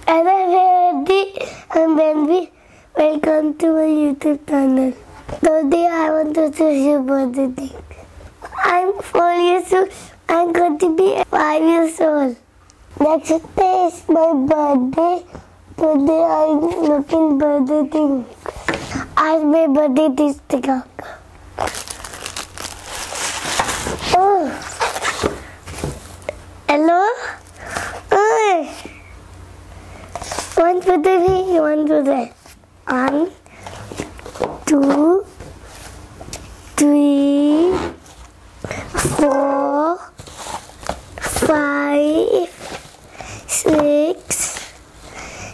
Hello, I'm Ranveer. Welcome to my YouTube channel. Today I want to show you birthday thing. I'm 4 years old. I'm going to be 5 years old. Next day is my birthday. Today I'm looking birthday thing. As my birthday things to go. Oh. Hello? Oh. One for the V, one for the 1, 2, 3, 4, 5, 6,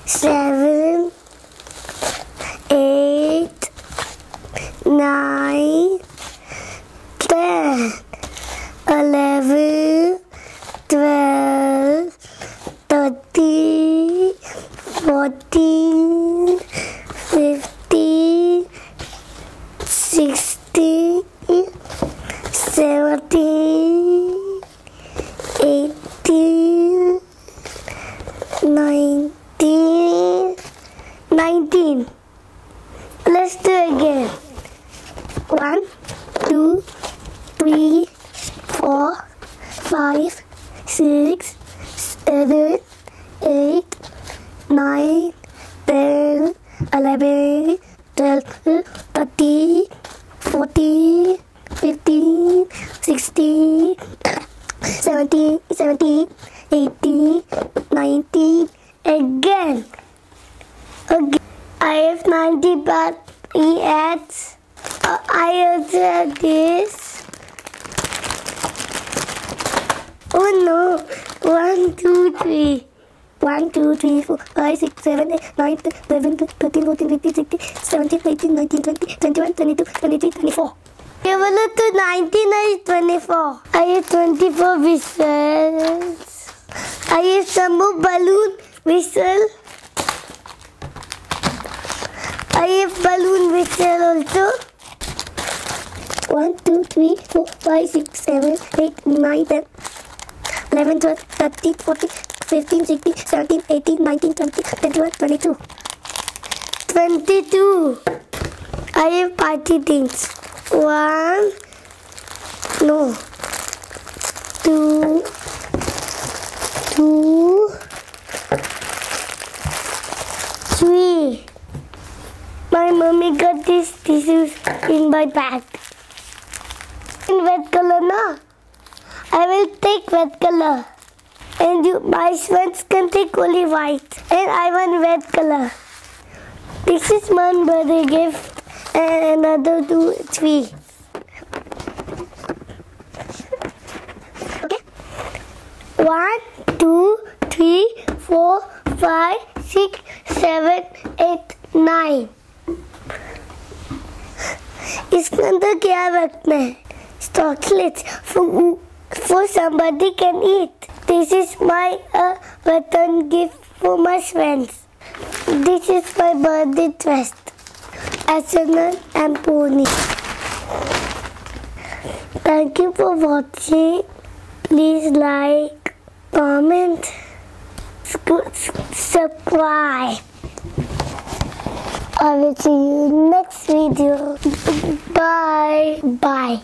7, 8, 9, 10, 11, 12, 13, 14, 15, 16, 17, 18, 19. Let's do it again. 1, 2, 3, 4, 5, 6, 7, 8, 9, 10, 11, 12, 13, 14, 15, 16, 17, 18, 19, again. I have 90 but he adds. I also have this. Oh no! 1, 2, 3. 1, 2, 3, 4, 5, 6, 7, 8, 9, 10, 11, 12, 13, 14, 15, 16, 17, 18, 19, 20, 21, 22, 23, 24. Equivalent to 19 is 24. I have 24 whistles. I have some more balloon whistle. I have balloon whistle also. 1, 2, 3, 4, 5, 6, 7, 8, 9, 10, 11, 12, 13, 14, 15, 16, 17, 18, 19, 20, 21, 22. 22. I have party things. 1, no, 2, 3. My mommy got these tissues in my bag. In red color, no? I will take red color. And my friends can take only white. And I want red color. This is one birthday gift. And another 2, 3. Okay. 1, 2, 3, 4, 5, 6, 7, 8, 9. इसके अंदर क्या रखना है? Chocolates for somebody can eat. This is my return gift for my friends. This is my birthday dress. Arsenal and pony. Thank you for watching. Please like, comment, subscribe. I will see you next video. Bye.